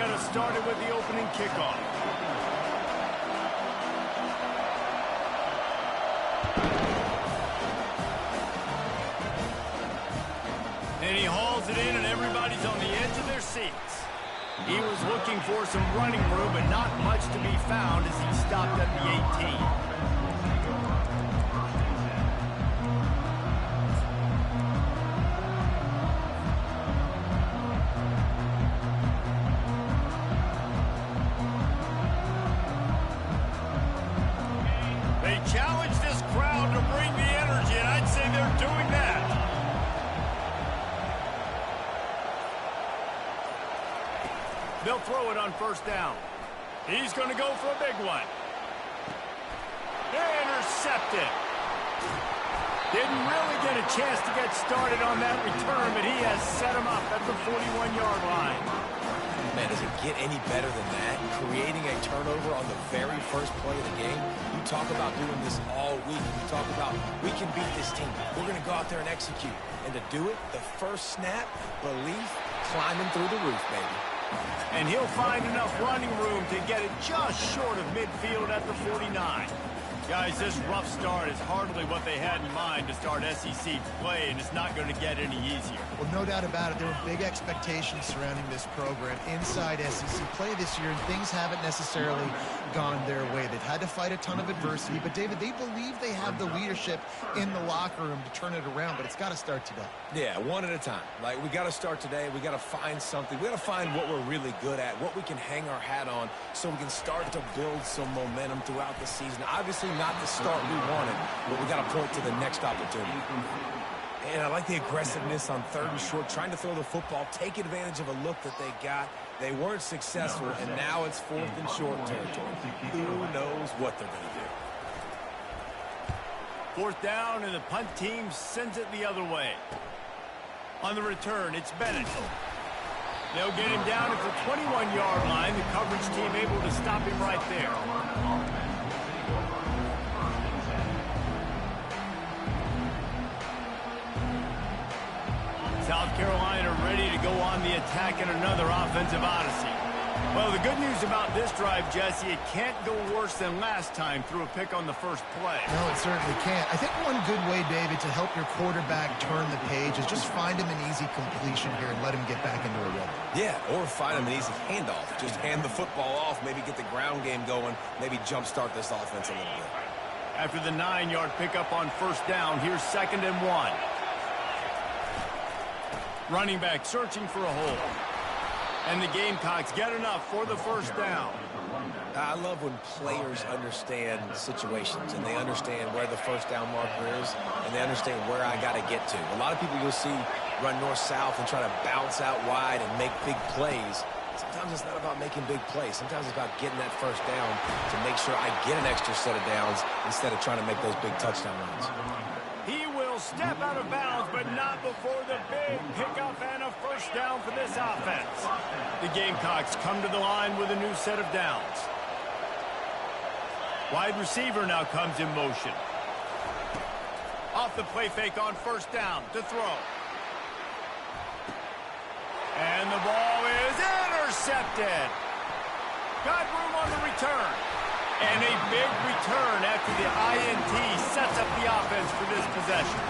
get us started with the opening kickoff. And he hauls it in, and everybody's on the edge of their seats. He was looking for some running room, but not much to be found as he stopped at the 18. Challenge this crowd to bring the energy, and I'd say they're doing that. They'll throw it on first down. He's going to go for a big one. Intercepted. Didn't really get a chance to get started on that return, but he has set him up at the 41-yard line. Man, does it get any better than that? Creating a turnover on the very first play of the game. You talk about doing this all week. You talk about, we can beat this team. We're going to go out there and execute. And to do it, the first snap, belief, climbing through the roof, baby. And he'll find enough running room to get it just short of midfield at the 49. Guys, this rough start is hardly what they had in mind to start SEC play, and it's not going to get any easier. Well, no doubt about it. There were big expectations surrounding this program inside SEC play this year, and things haven't necessarily gone their way. They've had to fight a ton of adversity, but, David, they believe they have the leadership in the locker room to turn it around, but it's got to start today. Yeah, one at a time. Like, we got to start today. We got to find something. We got to find what we're really good at, what we can hang our hat on, so we can start to build some momentum throughout the season. Obviously, not the start we wanted, but we got to point to the next opportunity. And I like the aggressiveness on 3rd and short, trying to throw the football, take advantage of a look that they got. They weren't successful, and now it's 4th and short territory. Who knows what they're going to do? 4th down, and the punt team sends it the other way. On the return, it's Bennett. They'll get him down at the 21-yard line. The coverage team able to stop him right there. South Carolina ready to go on the attack in another offensive odyssey. Well, the good news about this drive, Jesse, it can't go worse than last time through a pick on the first play. No, it certainly can't. I think one good way, David, to help your quarterback turn the page is just find him an easy completion here and let him get back into a rhythm. Yeah, or find him an easy handoff. Just hand the football off, maybe get the ground game going, maybe jumpstart this offense a little bit. After the 9-yard pickup on first down, here's 2nd and 1. Running back searching for a hole. And the Gamecocks get enough for the first down. I love when players understand situations and they understand where the first down marker is and they understand where I got to get to. A lot of people you'll see run north-south and try to bounce out wide and make big plays. Sometimes it's not about making big plays. Sometimes it's about getting that first down to make sure I get an extra set of downs instead of trying to make those big touchdown runs. He will step out of bounds, but not before the big pickup and a first down for this offense. The Gamecocks come to the line with a new set of downs. Wide receiver now comes in motion. Off the play fake on first down to throw. And the ball is intercepted. Got room on the return. And a big return after the INT sets up the offense for this possession.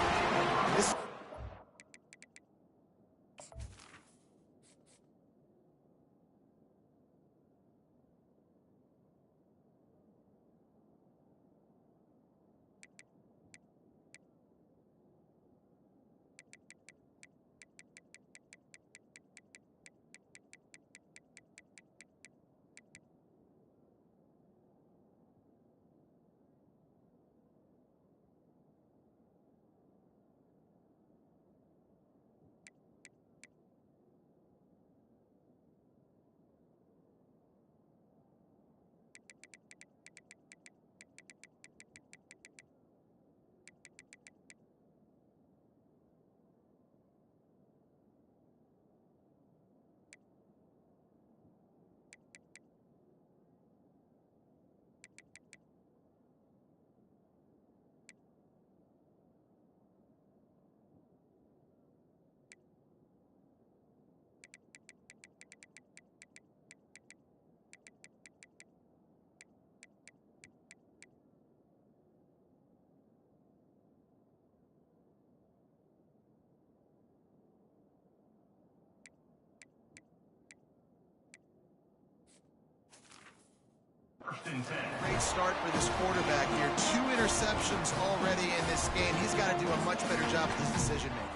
Great start for this quarterback here. 2 interceptions already in this game. He's got to do a much better job with his decision-making.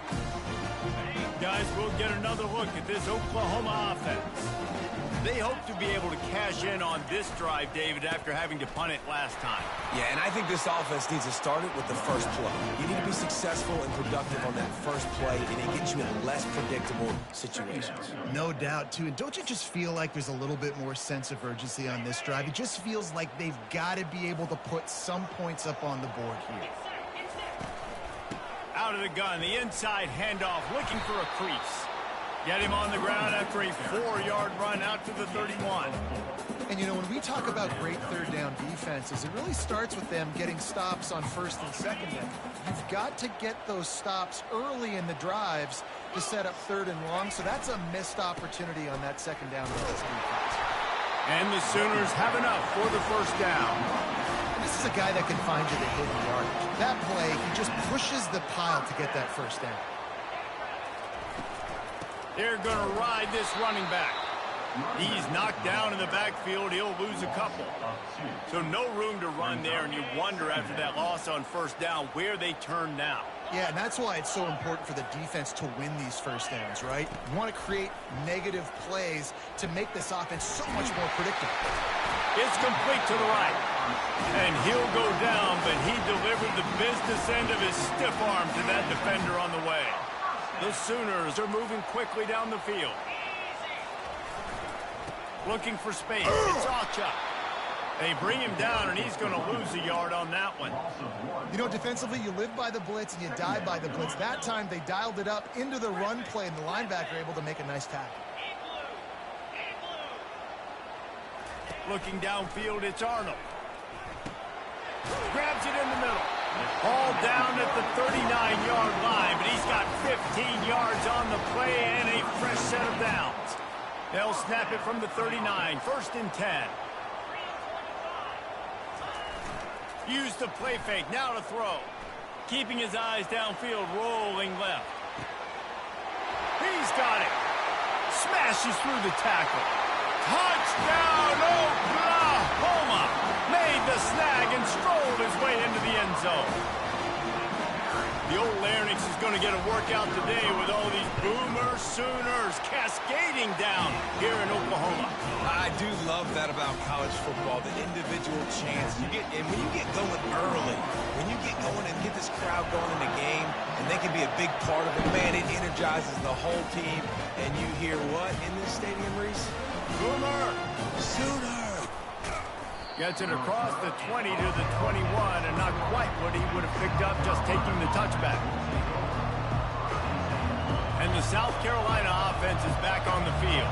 Guys, we'll get another look at this Oklahoma offense. They hope to be able to cash in on this drive, David, after having to punt it last time. Yeah, and I think this offense needs to start it with the first play. You need to be successful and productive on that first play, and it gets you in less predictable situations. No doubt, too. And don't you just feel like there's a little bit more sense of urgency on this drive? It just feels like they've got to be able to put some points up on the board here. Out of the gun, the inside handoff, looking for a crease. Get him on the ground after a 4-yard run out to the 31. And, you know, when we talk about great third down defenses, it really starts with them getting stops on first and second down. You've got to get those stops early in the drives to set up third and long, so that's a missed opportunity on that second down by this defense. And the Sooners have enough for the first down. And this is a guy that can find you the hidden yardage. That play, he just pushes the pile to get that first down. They're going to ride this running back. He's knocked down in the backfield. He'll lose a couple. So no room to run there, and you wonder after that loss on first down where they turn now. Yeah, and that's why it's so important for the defense to win these first downs, right? You want to create negative plays to make this offense so much more predictable. It's complete to the right. And he'll go down, but he delivered the business end of his stiff arm to that defender on the way. The Sooners are moving quickly down the field. Looking for space. It's Acha. They bring him down, and he's going to lose a yard on that one. You know, defensively, you live by the blitz and you die by the blitz. That time, they dialed it up into the run play, and the linebacker able to make a nice tackle. Looking downfield, it's Arnold. Grabs it in the middle. All down at the 39-yard line, but he's got 15 yards on the play and a fresh set of downs. They'll snap it from the 39, first and 10. Use the play fake, now to throw. Keeping his eyes downfield, rolling left. He's got it. Smashes through the tackle. Touchdown, Oklahoma! Made the snag and strolled his way into the end zone. The old Larynx is going to get a workout today with all these Boomer Sooners cascading down here in Oklahoma. I do love that about college football, the individual chance. And when you get going early, when you get going and get this crowd going in the game, and they can be a big part of it, man, it energizes the whole team. And you hear what in this stadium, Reese? Boomer! Sooner! Gets it across the 20 to the 21, and not quite what he would have picked up just taking the touchback. And the South Carolina offense is back on the field.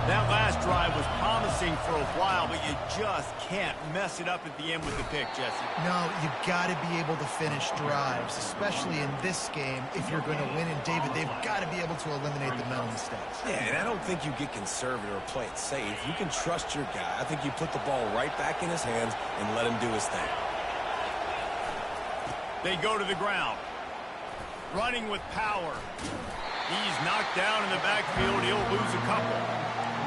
That last drive was promising for a while, but you just can't mess it up at the end with the pick, Jesse. No, you've got to be able to finish drives, especially in this game. If you're going to win, and David, they've got to be able to eliminate the mental mistakes. Yeah, and I don't think you get conservative or play it safe. You can trust your guy. I think you put the ball right back in his hands and let him do his thing. They go to the ground. Running with power. He's knocked down in the backfield. He'll lose a couple.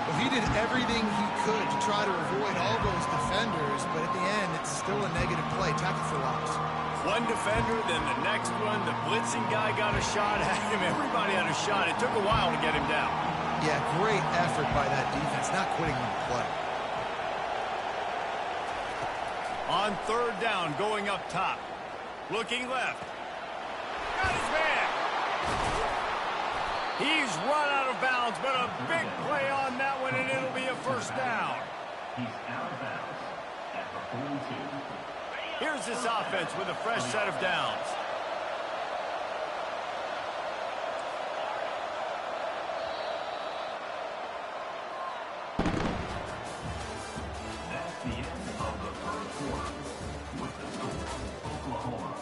Well, he did everything he could to try to avoid all those defenders, but at the end, it's still a negative play. Tackle for loss. One defender, then the next one. The blitzing guy got a shot at him. Everybody had a shot. It took a while to get him down. Yeah, great effort by that defense, not quitting on the play. On third down, going up top. Looking left. Got his man. He's run out of bounds, but a big play on that one, and it'll be a first down. He's out of bounds at the 42. Here's this offense with a fresh set of downs. That's the end of the first quarter. With the score, Oklahoma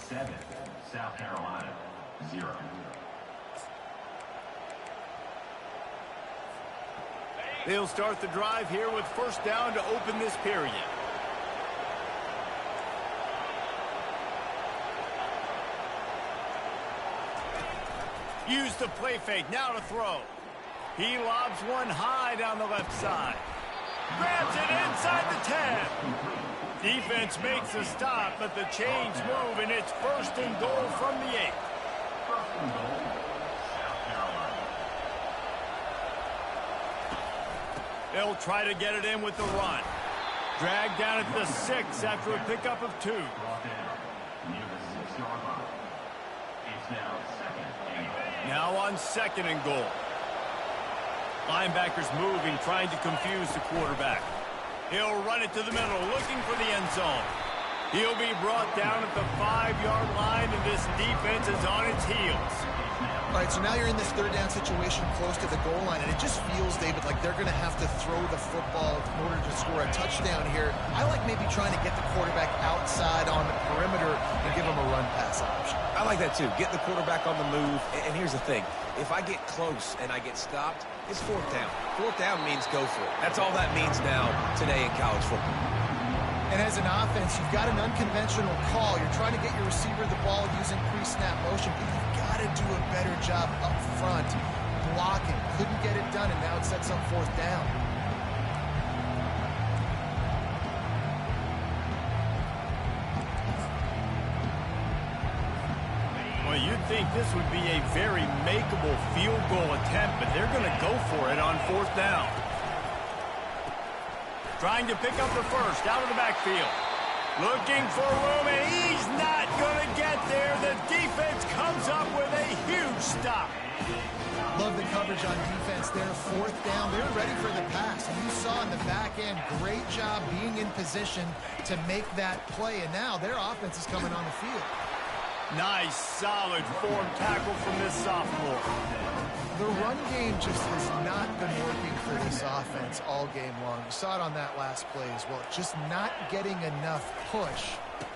7, South Carolina 0. They'll start the drive here with first down to open this period. Use the play fake, now to throw. He lobs one high down the left side. Grabs it inside the 10. Defense makes a stop, but the chains move, and it's 1st and goal from the 8. First and goal, South Carolina. They'll try to get it in with the run. Dragged down at the 6 after a pickup of 2. Brought down near the 6-yard line. It's now 2nd and goal. Now on 2nd and goal. Linebackers moving, trying to confuse the quarterback. He'll run it to the middle, looking for the end zone. He'll be brought down at the 5-yard line, and this defense is on its heels. All right, so now you're in this 3rd down situation close to the goal line, and it just feels, David, like they're going to have to throw the football in order to score a touchdown here. I like maybe trying to get the quarterback outside on the perimeter and give him a run-pass option. I like that, too. Get the quarterback on the move. And here's the thing. If I get close and I get stopped, it's 4th down. 4th down means go for it. That's all that means now today in college football. And as an offense, you've got an unconventional call. You're trying to get your receiver the ball using pre-snap motion, but you've got to do a better job up front blocking. Couldn't get it done, and now it sets up 4th down. Well, you'd think this would be a very makeable field goal attempt, but they're going to go for it on 4th down. Trying to pick up the 1st out of the backfield. Looking for room, and he's not going to get there. The defense comes up with a huge stop. Love the coverage on defense there. 4th down. They're ready for the pass. And you saw in the back end, great job being in position to make that play. And now their offense is coming on the field. Nice, solid form tackle from this sophomore. The run game just has not been working for this offense all game long. You saw it on that last play as well. Just not getting enough push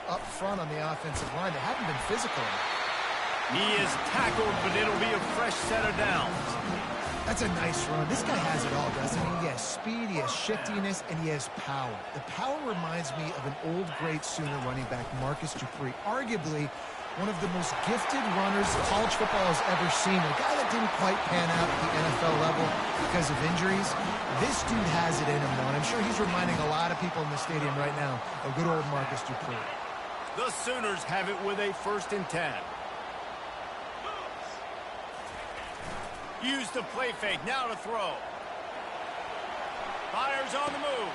up front on the offensive line. They haven't been physical enough. He is tackled, but it'll be a fresh set of downs. That's a nice run. This guy has it all, doesn't he? He has speed, he has shiftiness, and he has power. The power reminds me of an old, great Sooner running back, Marcus Dupree. Arguably one of the most gifted runners college football has ever seen. A guy that didn't quite pan out at the NFL level because of injuries. This dude has it in him, though, and I'm sure he's reminding a lot of people in the stadium right now of good old Marcus Dupree. The Sooners have it with a 1st and 10. Use the play fake, now to throw. Fires on the move.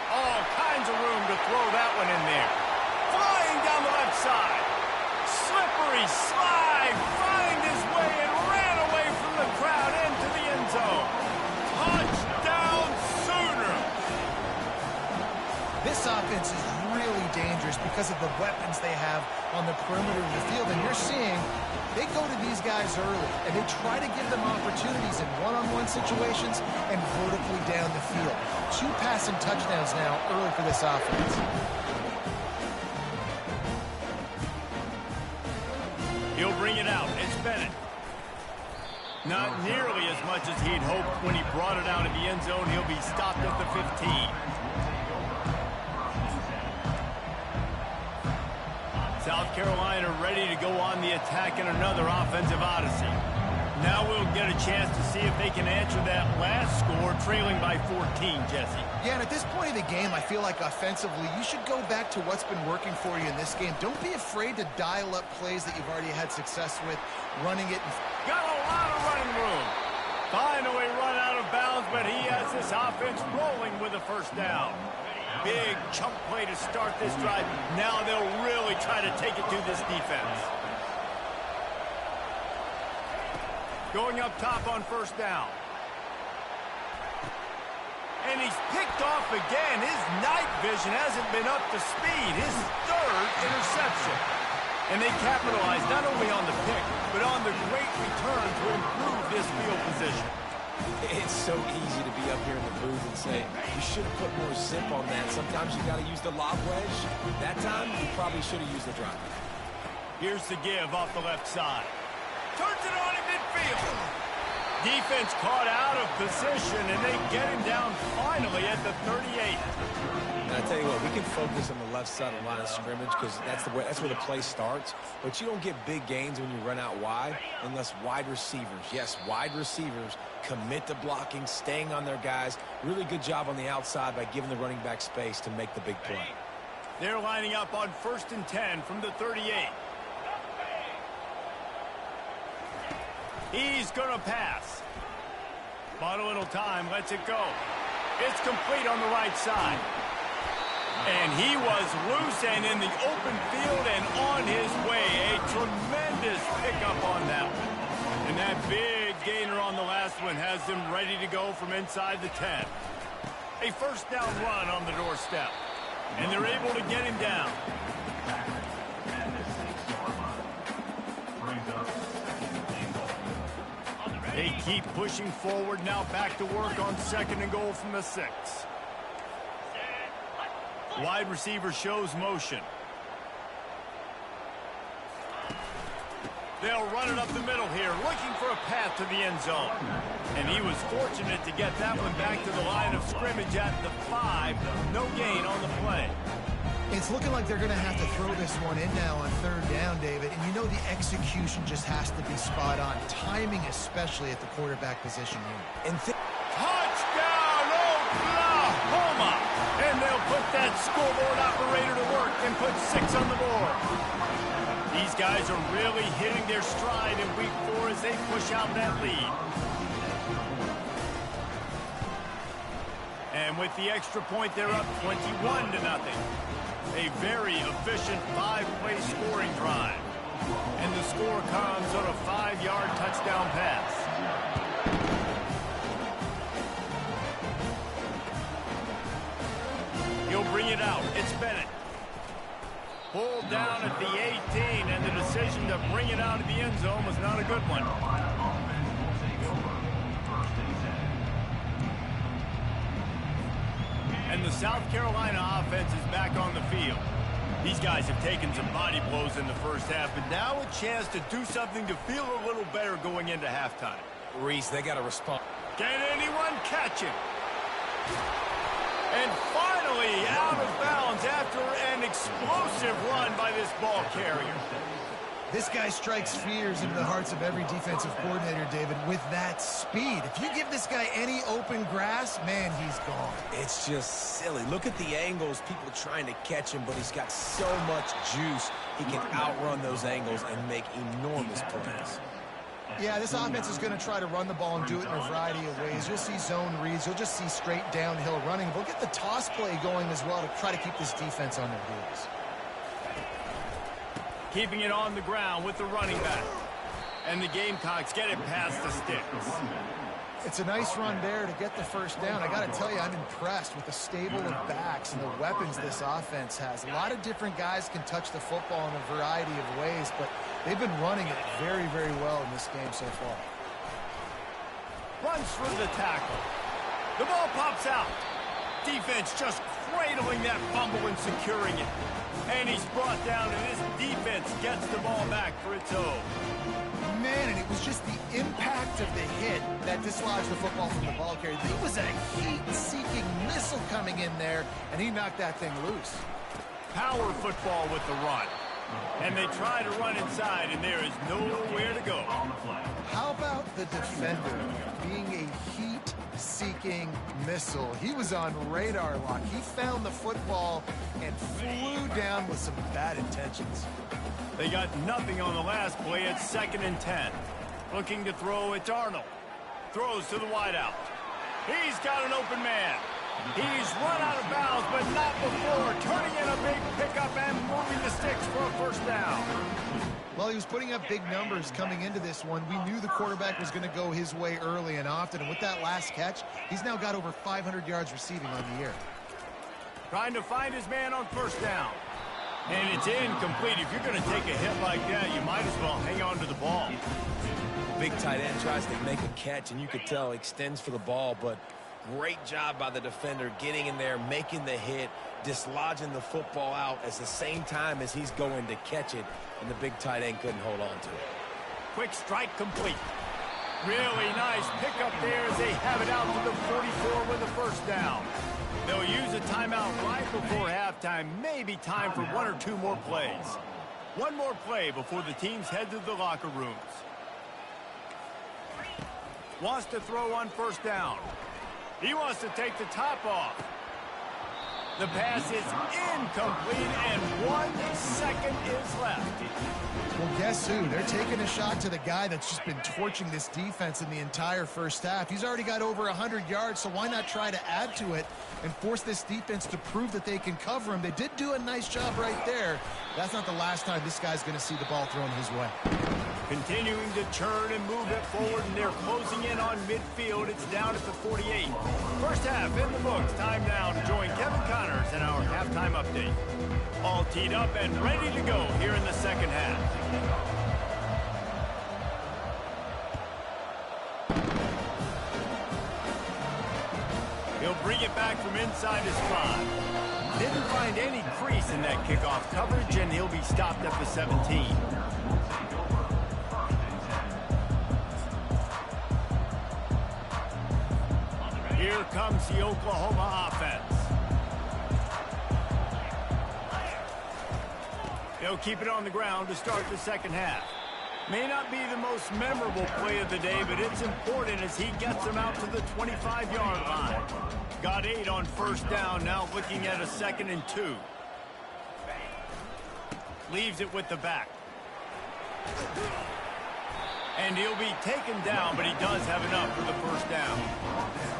All kinds of room to throw that one in there. Flying down the left side. Slippery slide, find his way and ran away from the crowd into the end zone. Touchdown Sooner! This offense is really dangerous because of the weapons they have on the perimeter of the field. And you're seeing they go to these guys early, and they try to give them opportunities in one-on-one situations and vertically down the field. 2 passing touchdowns now early for this offense. He'll bring it out. It's Bennett. Not nearly as much as he'd hoped when he brought it out in the end zone. He'll be stopped at the 15. South Carolina ready to go on the attack in another offensive odyssey. Now we'll get a chance to see if they can answer that last score, trailing by 14, Jesse. Yeah, and at this point of the game, I feel like offensively, you should go back to what's been working for you in this game. Don't be afraid to dial up plays that you've already had success with, running it. Got a lot of running room. Finally run out of bounds, but he has this offense rolling with a 1st down. Big chunk play to start this drive. Now they'll really try to take it to this defense. Going up top on 1st down. And he's picked off again. His night vision hasn't been up to speed. His 3rd interception. And they capitalized not only on the pick, but on the great return to improve this field position. It's so easy to be up here in the booth and say, you should have put more zip on that. Sometimes you got to use the lob wedge. That time, you probably should have used the drive. Here's the give off the left side. Turns it on in midfield. Defense caught out of position, and they get him down finally at the 38. And I tell you what, we can focus on the left side of the line of scrimmage because that's where the play starts. But you don't get big gains when you run out wide unless wide receivers, yes, wide receivers, commit to blocking, staying on their guys. Really good job on the outside by giving the running back space to make the big play. They're lining up on 1st and 10 from the 38. He's going to pass. Bought a little time, lets it go. It's complete on the right side. And he was loose and in the open field and on his way. A tremendous pickup on that one. And that big gainer on the last one has them ready to go from inside the 10. A first down run on the doorstep. And they're able to get him down. They keep pushing forward, now back to work on 2nd and goal from the 6. Wide receiver shows motion. They'll run it up the middle here, looking for a path to the end zone. And he was fortunate to get that one back to the line of scrimmage at the 5. No gain on the play. It's looking like they're going to have to throw this one in now on 3rd down, David. And you know the execution just has to be spot on. Timing, especially at the quarterback position here. And touchdown, Oklahoma! And they'll put that scoreboard operator to work and put 6 on the board. These guys are really hitting their stride in week 4 as they push out that lead. And with the extra point, they're up 21-0. A very efficient 5-play scoring drive. And the score comes on a 5-yard touchdown pass. He'll bring it out. It's Bennett. Pulled down at the 18, and the decision to bring it out of the end zone was not a good one. And the South Carolina offense is back on the field. These guys have taken some body blows in the first half, but now a chance to do something to feel a little better going into halftime. Reese, they got to respond. Can anyone catch him? And finally out of bounds after an explosive run by this ball carrier. This guy strikes fears into the hearts of every defensive coordinator, David, with that speed. If you give this guy any open grass, man, he's gone. It's just silly. Look at the angles, people trying to catch him, but he's got so much juice. He can outrun those angles and make enormous plays. Yeah, this offense is going to try to run the ball and do it in a variety of ways. You'll see zone reads. You'll just see straight downhill running. We'll get the toss play going as well to try to keep this defense on their heels. Keeping it on the ground with the running back. And the Gamecocks get it past the sticks. It's a nice run there to get the first down. I got to tell you, I'm impressed with the stable of backs and the weapons this offense has. A lot of different guys can touch the football in a variety of ways, but they've been running it very, very well in this game so far. Runs through the tackle. The ball pops out. Defense just cradling that fumble and securing it. And he's brought down, and this defense gets the ball back for its own. Man, and it was just the impact of the hit that dislodged the football from the ball carrier. There was a heat-seeking missile coming in there, and he knocked that thing loose. Power football with the run. And they try to run inside, and there is nowhere to go. How about the defender being a heat-seeking missile? He was on radar lock. He found the football and flew down with some bad intentions. They got nothing on the last play. It's 2nd and 10. Looking to throw, it's Arnold. Throws to the wideout. He's got an open man. He's run out of bounds, but not before turning in a big pickup and moving the sticks for a first down. Well, he was putting up big numbers coming into this one. We knew the quarterback was going to go his way early and often, and with that last catch, he's now got over 500 yards receiving on the year. Trying to find his man on first down. And it's incomplete. If you're going to take a hit like that, you might as well hang on to the ball. Big tight end tries to make a catch, and you could tell he extends for the ball, but great job by the defender getting in there, making the hit, dislodging the football out at the same time as he's going to catch it, and the big tight end couldn't hold on to it. Quick strike complete. Really nice pickup there as they have it out to the 44 with a first down. They'll use a timeout right before halftime, maybe time for 1 or 2 more plays. One more play before the teams head to the locker rooms. Wants to throw on first down. He wants to take the top off. The pass is incomplete, and 1 second is left. Well, guess who? They're taking a shot to the guy that's just been torching this defense in the entire first half. He's already got over 100 yards, so why not try to add to it and force this defense to prove that they can cover him? They did do a nice job right there. That's not the last time this guy's going to see the ball thrown his way. Continuing to turn and move it forward, and they're closing in on midfield. It's down at the 48. First half in the books. Time now to join Kevin Connors in our halftime update. All teed up and ready to go here in the second half. He'll bring it back from inside his 5. Didn't find any crease in that kickoff coverage, and he'll be stopped at the 17. Here comes the Oklahoma offense. They'll keep it on the ground to start the second half. May not be the most memorable play of the day, but it's important as he gets them out to the 25-yard line. Got 8 on first down, now looking at a 2nd and 2. Leaves it with the back. And he'll be taken down, but he does have enough for the first down.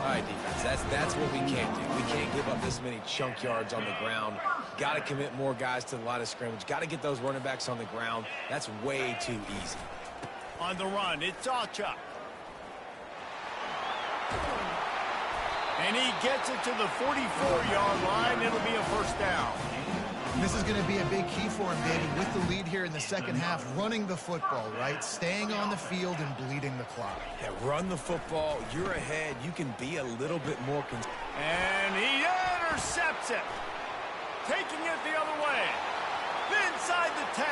All right, defense, that's what we can't do. We can't give up this many chunk yards on the ground. Got to commit more guys to the line of scrimmage. Got to get those running backs on the ground. That's way too easy. On the run, it's Achuk. And he gets it to the 44-yard line. It'll be a first down. This is going to be a big key for him, David, with the lead here in the second half, running the football, right? Staying on the field and bleeding the clock. Yeah, run the football. You're ahead. You can be a little bit more... And he intercepts it. Taking it the other way. Inside the 10.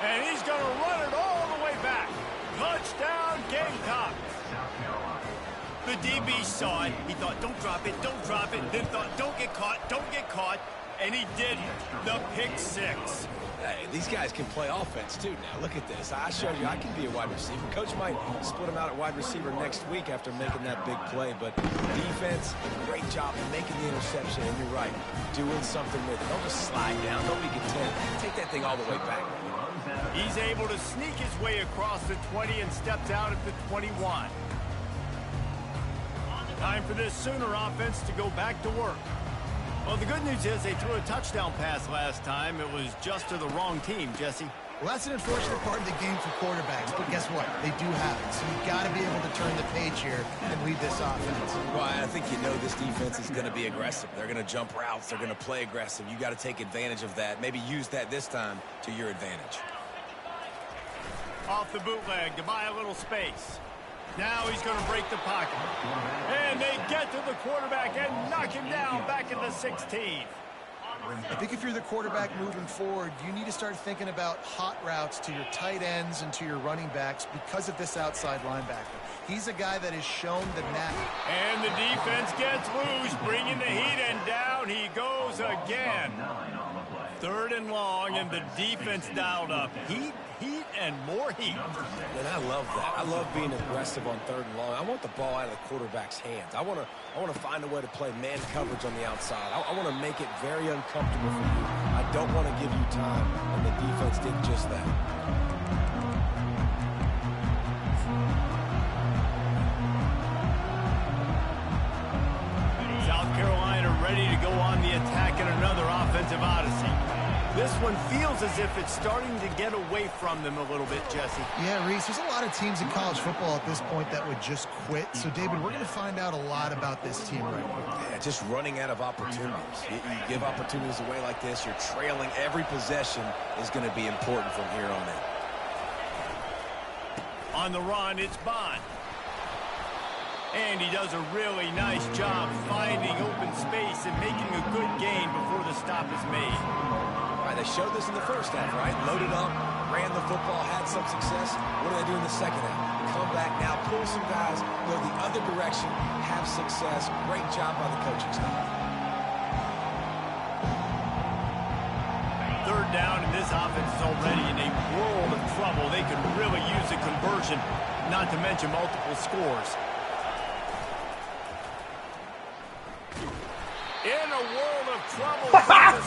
And he's going to run it all the way back. Touchdown, Gamecocks. The DB saw it. He thought, don't drop it, don't drop it. Then thought, don't get caught, don't get caught. And he did the pick 6. Hey, these guys can play offense, too, now. Look at this. I showed you I can be a wide receiver. Coach might split him out at wide receiver next week after making that big play. But defense, great job making the interception. And you're right, doing something with it. Don't just slide down. Don't be content. Take that thing all the way back. He's able to sneak his way across the 20 and steps out at the 21. Time for this Sooner offense to go back to work. Well, the good news is they threw a touchdown pass last time. It was just to the wrong team, Jesse. Well, that's an unfortunate part of the game for quarterbacks, but guess what? They do have it, so you've got to be able to turn the page here and lead this offense. Well, I think you know this defense is going to be aggressive. They're going to jump routes. They're going to play aggressive. You got to take advantage of that. Maybe use that this time to your advantage. Off the bootleg to buy a little space. Now he's going to break the pocket. And they get to the quarterback and knock him down back at the 16. I think if you're the quarterback moving forward, you need to start thinking about hot routes to your tight ends and to your running backs because of this outside linebacker. He's a guy that has shown the knack. And the defense gets loose, bringing the heat, and down he goes again. 3rd and long, and the defense dialed up. Heat, and more heat. And I love that. I love being aggressive on 3rd and long. I want the ball out of the quarterback's hands. I want to find a way to play man coverage on the outside. I want to make it very uncomfortable for you. I don't want to give you time, and the defense did just that. South Carolina ready to go on the attack in another offensive odyssey. This one feels as if it's starting to get away from them a little bit, Jesse. Yeah, Reese, there's a lot of teams in college football at this point that would just quit. So, David, we're going to find out a lot about this team right now. Yeah, just running out of opportunities. You give opportunities away like this, you're trailing. Every possession is going to be important from here on in. On the run, it's Bond. And he does a really nice job finding open space and making a good gain before the stop is made. All right, they showed this in the first half, right? Loaded up, ran the football, had some success. What do they do in the second half? come back now, pull some guys, go the other direction, have success. Great job by the coaching staff. Third down, and this offense is already in a world of trouble. They could really use a conversion, not to mention multiple scores. In a world of trouble.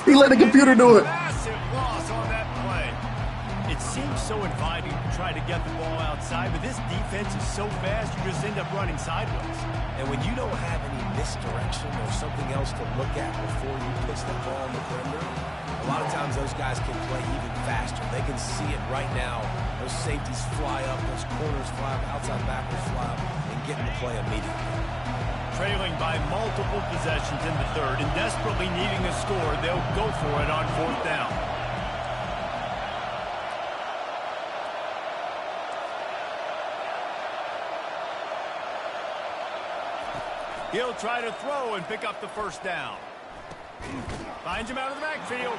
He let the computer do it. Massive loss on that play. It seems so inviting to try to get the ball outside, but this defense is so fast, you just end up running sideways. And when you don't have any misdirection or something else to look at before you pitch the ball on the perimeter, a lot of times those guys can play even faster. They can see it right now. Those safeties fly up, those corners fly up, outside backers fly up, and get in the play immediately. Trailing by multiple possessions in the third and desperately needing a score, they'll go for it on fourth down. He'll try to throw and pick up the first down. Finds him out of the backfield.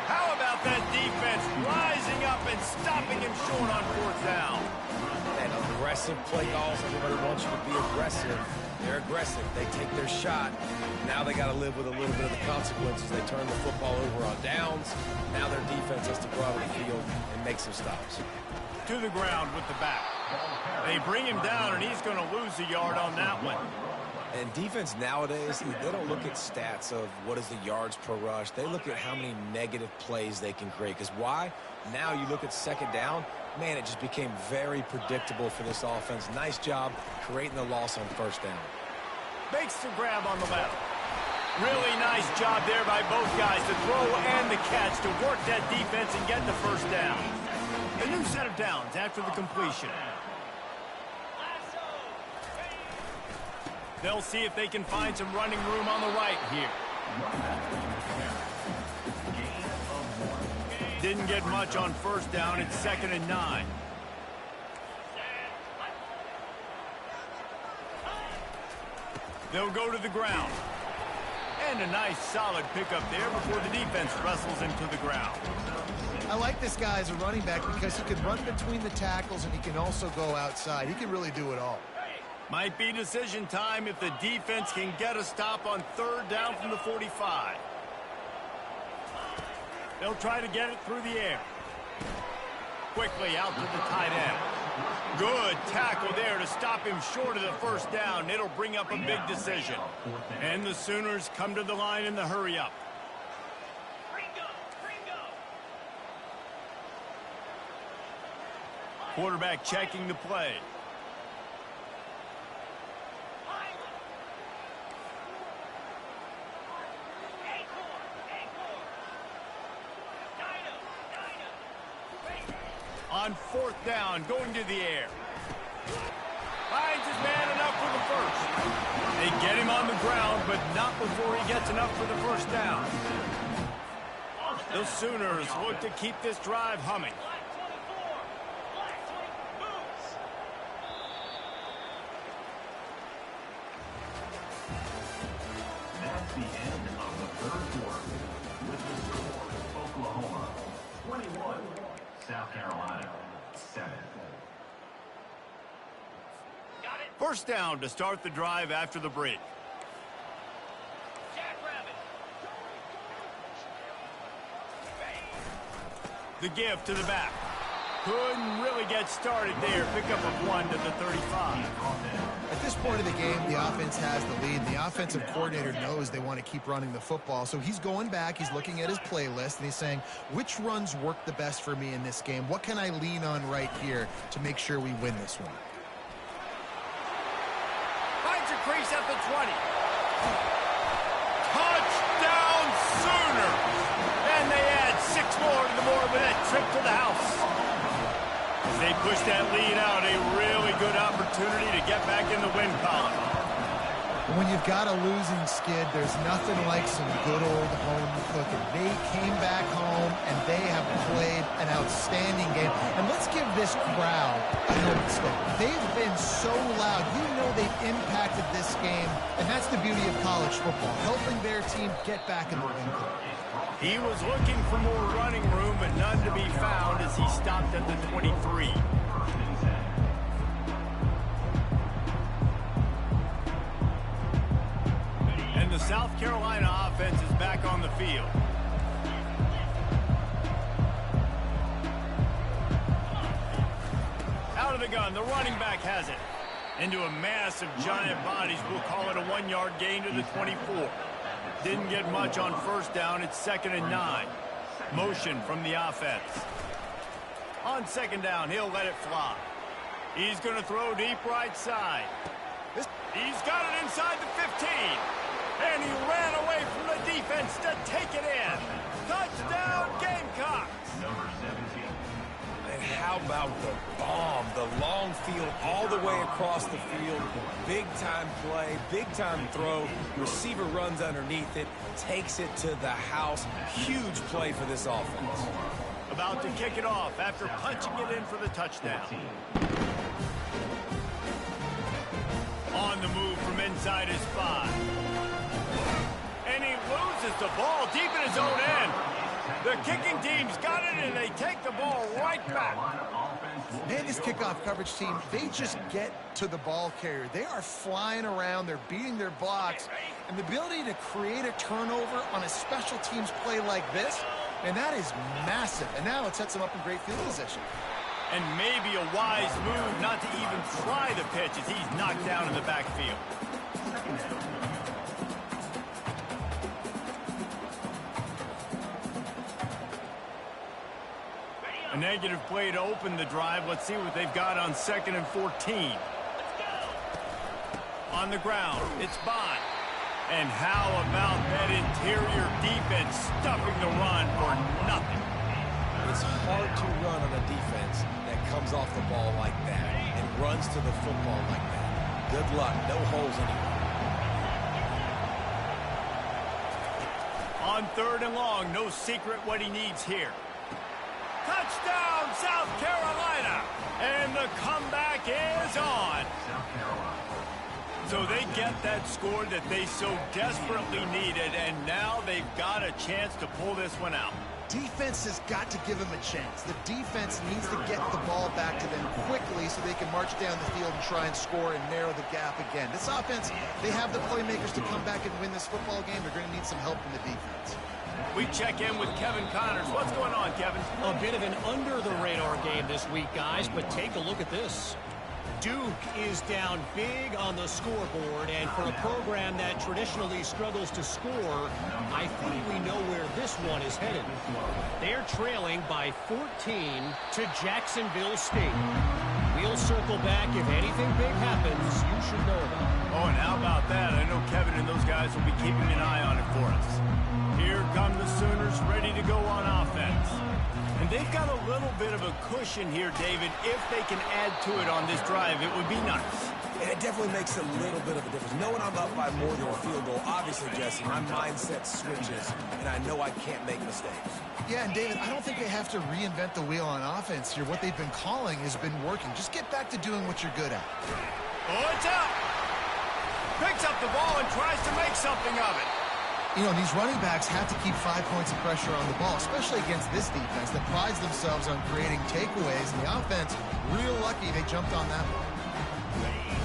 How about that defense rising up and stopping him short on fourth down? And aggressive play calls. Everybody wants you to be aggressive. They're aggressive. They take their shot. Now they got to live with a little bit of the consequences. They turn the football over on downs. Now their defense has to go out on the field and make some stops. To the ground with the back. They bring him down, and he's going to lose a yard on that one. And defense nowadays, they don't look at stats of what is the yards per rush. They look at how many negative plays they can create. Because why? Now you look at second down, man, it just became very predictable for this offense. Nice job creating the loss on first down. Makes the grab on the left. Really nice job there by both guys, the throw and the catch, to work that defense and get the first down. A new set of downs after the completion. They'll see if they can find some running room on the right here. Didn't get much on first down. It's 2nd and 9. They'll go to the ground. And a nice solid pickup there before the defense wrestles him to the ground. I like this guy as a running back because he can run between the tackles and he can also go outside. He can really do it all. Might be decision time if the defense can get a stop on third down from the 45. They'll try to get it through the air. Quickly out to the tight end. Good tackle there to stop him short of the first down. It'll bring up a big decision. And the Sooners come to the line in the hurry-up. Quarterback checking the play. On fourth down, going to the air. Finds his man enough for the first. They get him on the ground, but not before he gets enough for the first down. The Sooners look to keep this drive humming. That's the end of the third quarter. With the score, Oklahoma 21, South Carolina 7. First down to start the drive after the break. The give to the back. Couldn't really get started there. Pickup of 1 to the 35. At this point of the game, the offense has the lead. The offensive coordinator knows they want to keep running the football. So he's going back, he's looking at his playlist, and he's saying, which runs work the best for me in this game? What can I lean on right here to make sure we win this one? Finds a crease at the 20. Touchdown Sooners! And they add 6 more to the board with that trip to the house. As they push that lead out, a really good opportunity to get back in the win column. When you've got a losing skid, there's nothing like some good old home cooking. They came back home, and they have played an outstanding game. And let's give this crowd a notice. They've been so loud. You know they've impacted this game, and that's the beauty of college football, helping their team get back in the win column. He was looking for more running room, but none to be found as he stopped at the 23. the South Carolina offense is back on the field. Out of the gun, the running back has it. Into a mass of giant bodies, we'll call it a 1-yard gain to the 24. Didn't get much on first down, it's 2nd and 9. Motion from the offense. On 2nd down, he'll let it fly. He's going to throw deep right side. He's got it inside the 15. And he ran away from the defense to take it in. Touchdown, Gamecocks. Number 17. And how about the bomb? The long field all the way across the field. Big-time play, big-time throw. Receiver runs underneath it, takes it to the house. Huge play for this offense. About to kick it off after punching it in for the touchdown. On the move from inside his 5. And he loses the ball deep in his own end. The kicking team's got it, and they take the ball right back. Man, this kickoff coverage team, they just get to the ball carrier. They are flying around. They're beating their blocks. And the ability to create a turnover on a special teams play like this, and that is massive. And now it sets them up in great field position. And maybe a wise move not to even try the pitch as he's knocked down in the backfield. A negative play to open the drive. Let's see what they've got on 2nd and 14. On the ground, it's Bond. And how about that interior defense stuffing the run for nothing? It's hard to run on a defense that comes off the ball like that and runs to the football like that. Good luck. No holes anywhere. On 3rd and long, no secret what he needs here. Touchdown, South Carolina! And the comeback is on. South Carolina. So they get that score that they so desperately needed, and now they've got a chance to pull this one out. Defense has got to give them a chance. The defense needs to get the ball back to them quickly so they can march down the field and try and score and narrow the gap again. This offense, they have the playmakers to come back and win this football game. They're going to need some help from the defense. We check in with Kevin Connors. What's going on, Kevin? A bit of an under-the-radar game this week, guys, but take a look at this. Duke is down big on the scoreboard, and for a program that traditionally struggles to score, I think we know where this one is headed. They're trailing by 14 to Jacksonville State. We'll circle back if anything big happens you should know about. Oh, and how about that? I know Kevin and those guys will be keeping an eye on it for us. Here come the Sooners ready to go on offense. And they've got a little bit of a cushion here, David. If they can add to it on this drive, it would be nice. And it definitely makes a little bit of a difference. Knowing I'm up by more than a field goal, obviously, Jesse, my mindset switches, and I know I can't make mistakes. Yeah, and David, I don't think they have to reinvent the wheel on offense here. What they've been calling has been working. Just get back to doing what you're good at. Oh, it's out. Picks up the ball and tries to make something of it. You know, these running backs have to keep 5 points of pressure on the ball, especially against this defense that prides themselves on creating takeaways. And the offense, real lucky they jumped on that one.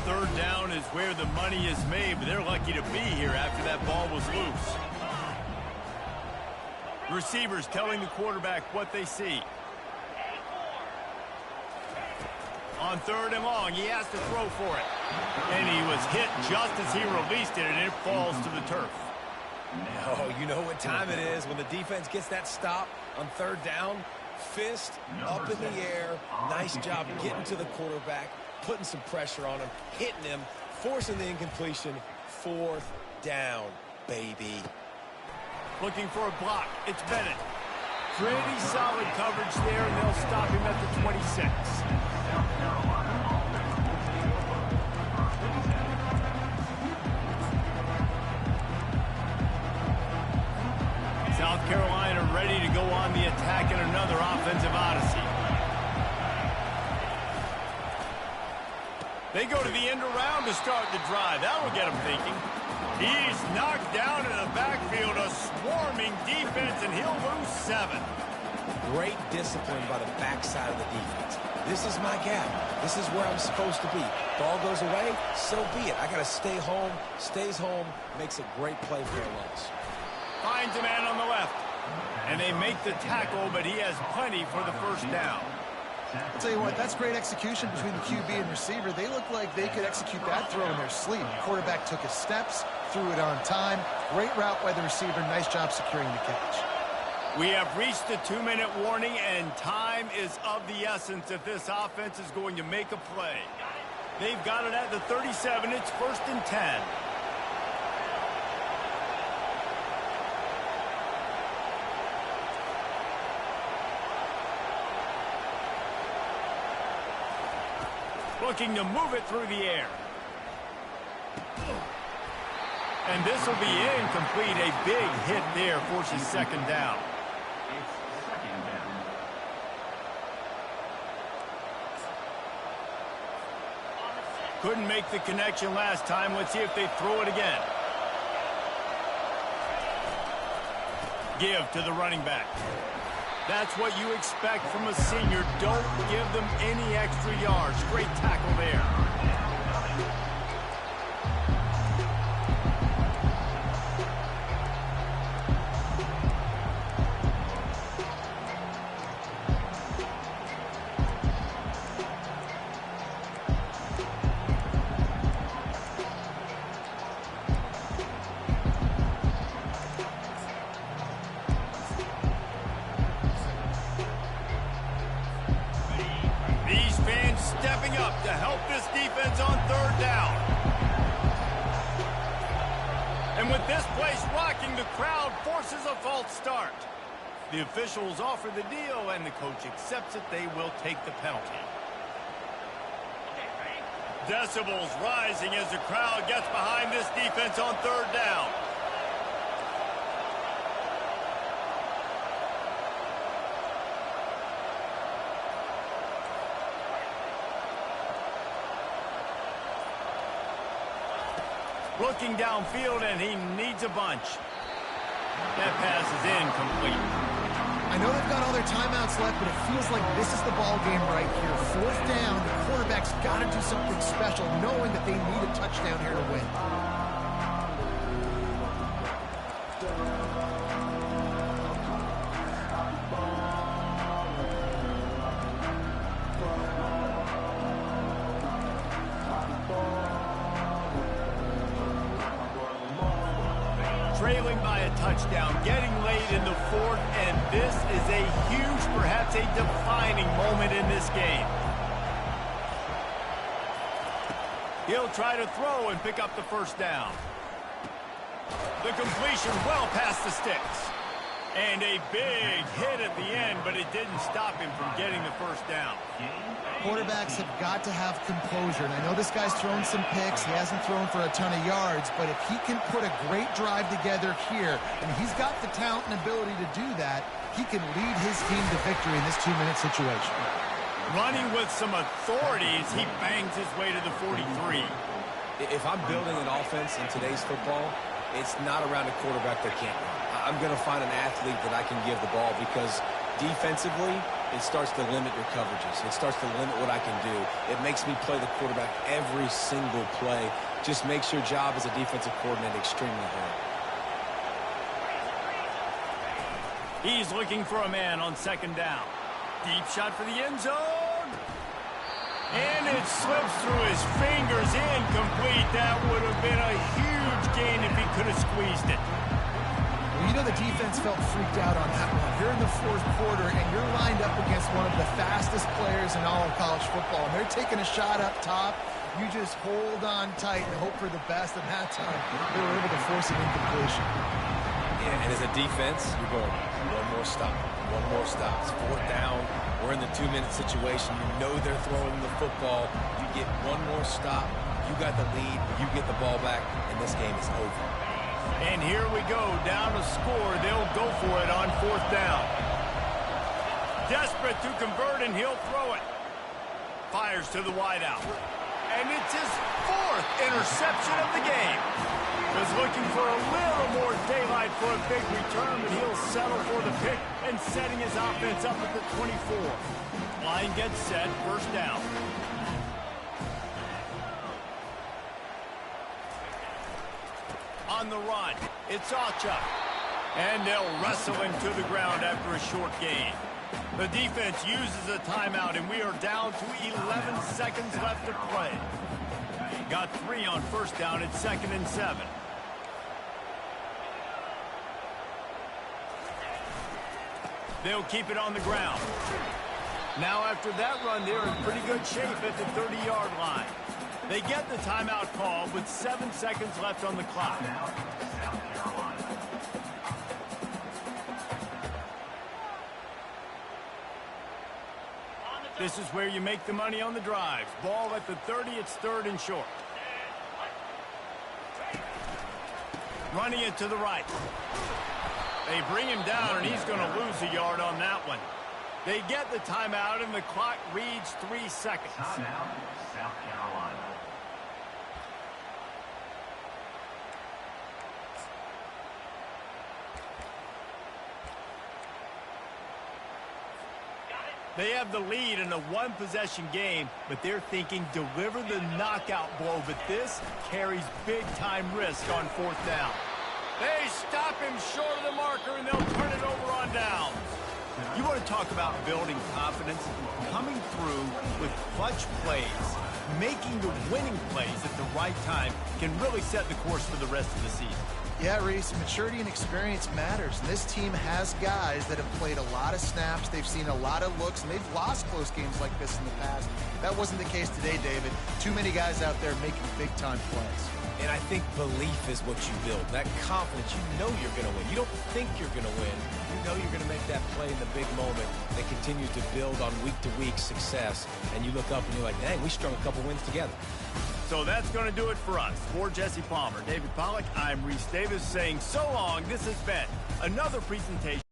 3rd down is where the money is made, but they're lucky to be here after that ball was loose. Receivers telling the quarterback what they see. On 3rd and long, he has to throw for it. And he was hit just as he released it, and it falls to the turf. Oh, you know what time it is when the defense gets that stop on 3rd down. Fist up in the air. Nice job getting to the quarterback, putting some pressure on him, hitting him, forcing the incompletion. 4th down, baby. Looking for a block. It's Bennett. Pretty solid coverage there, and they'll stop him at the 26. South Carolina ready to go on the attack in another offensive odyssey. They go to the end around to start the drive. That'll get them thinking. He's knocked down in the backfield, a swarming defense, and he'll lose 7. Great discipline by the backside of the defense. This is my gap. This is where I'm supposed to be. Ball goes away, so be it. I got to stay home, stays home, makes a great play for a loss. Finds a man on the left. And they make the tackle, but he has plenty for the first down. I'll tell you what, that's great execution between the QB and receiver. They look like they could execute that throw in their sleep. The quarterback took his steps, threw it on time. Great route by the receiver. Nice job securing the catch. We have reached the 2-minute warning, and time is of the essence if this offense is going to make a play. They've got it at the 37. It's 1st and 10. Looking to move it through the air. And this will be incomplete. A big hit there forces 2nd down. It's 2nd down. Couldn't make the connection last time. Let's see if they throw it again. Give to the running back. That's what you expect from a senior. Don't give them any extra yards. Great tackle there. Stepping up to help this defense on 3rd down. And with this place rocking, the crowd forces a false start. The officials offer the deal, and the coach accepts it. They will take the penalty. Decibels rising as the crowd gets behind this defense on 3rd down. Looking downfield, and he needs a bunch. That pass is incomplete. I know they've got all their timeouts left, but it feels like this is the ball game right here. 4th down, the quarterback's got to do something special, knowing that they need a touchdown here to win. Trailing by a touchdown, getting late in the 4th, and this is a huge, perhaps a defining moment in this game. He'll try to throw and pick up the 1st down. The completion well past the sticks. And a big hit at the end, but it didn't stop him from getting the 1st down. Quarterbacks have got to have composure, and I know this guy's thrown some picks. He hasn't thrown for a ton of yards, but if he can put a great drive together here, and he's got the talent and ability to do that, he can lead his team to victory in this 2-minute situation. Running with some authority as he bangs his way to the 43. If I'm building an offense in today's football, it's not around a quarterback that can't run. I'm going to find an athlete that I can give the ball, because defensively, it starts to limit your coverages. It starts to limit what I can do. It makes me play the quarterback every single play. Just makes your job as a defensive coordinator extremely hard. He's looking for a man on 2nd down. Deep shot for the end zone. And it slips through his fingers, incomplete. That would have been a huge gain if he could have squeezed it. Well, you know the defense felt freaked out on that one. You're in the 4th quarter, and you're lined up against one of the fastest players in all of college football. And they're taking a shot up top. You just hold on tight and hope for the best. And that time, they were able to force an incompletion. Yeah, and as a defense, you're going, one more stop. One more stop. It's 4th down. We're in the 2-minute situation. You know they're throwing the football. You get one more stop. You got the lead. You get the ball back, and this game is over. And here we go, down to score. They'll go for it on 4th down. Desperate to convert, and he'll throw it. Fires to the wideout. And it's his 4th interception of the game. Was looking for a little more daylight inside for a big return, but he'll settle for the pick and setting his offense up at the 24. Line gets set, first down. On the run, it's Ocha. And they'll wrestle him to the ground after a short gain. The defense uses a timeout, and we are down to 11 seconds left to play. Got 3 on first down. It's 2nd and 7. They'll keep it on the ground. Now after that run, they're in pretty good shape at the 30-yard line. They get the timeout call with 7 seconds left on the clock. This is where you make the money on the drive. Ball at the 30, it's 3rd and short. Running it to the right. They bring him down, and he's going to lose a yard on that one. They get the timeout, and the clock reads 3 seconds. Timeout, South Carolina. They have the lead in a one-possession game, but they're thinking deliver the knockout blow, but this carries big-time risk on 4th down. They stop him short of the marker, and they'll turn it over on down. You want to talk about building confidence? Coming through with clutch plays, making the winning plays at the right time can really set the course for the rest of the season. Yeah, Reese, maturity and experience matters. And this team has guys that have played a lot of snaps. They've seen a lot of looks, and they've lost close games like this in the past. That wasn't the case today, David. Too many guys out there making big-time plays. And I think belief is what you build. That confidence, you know you're going to win. You don't think you're going to win. You know you're going to make that play in the big moment that continues to build on week-to-week success. And you look up and you're like, dang, we strung a couple wins together. So that's going to do it for us. For Jesse Palmer, David Pollack, I'm Reese Davis saying so long. This has been another presentation.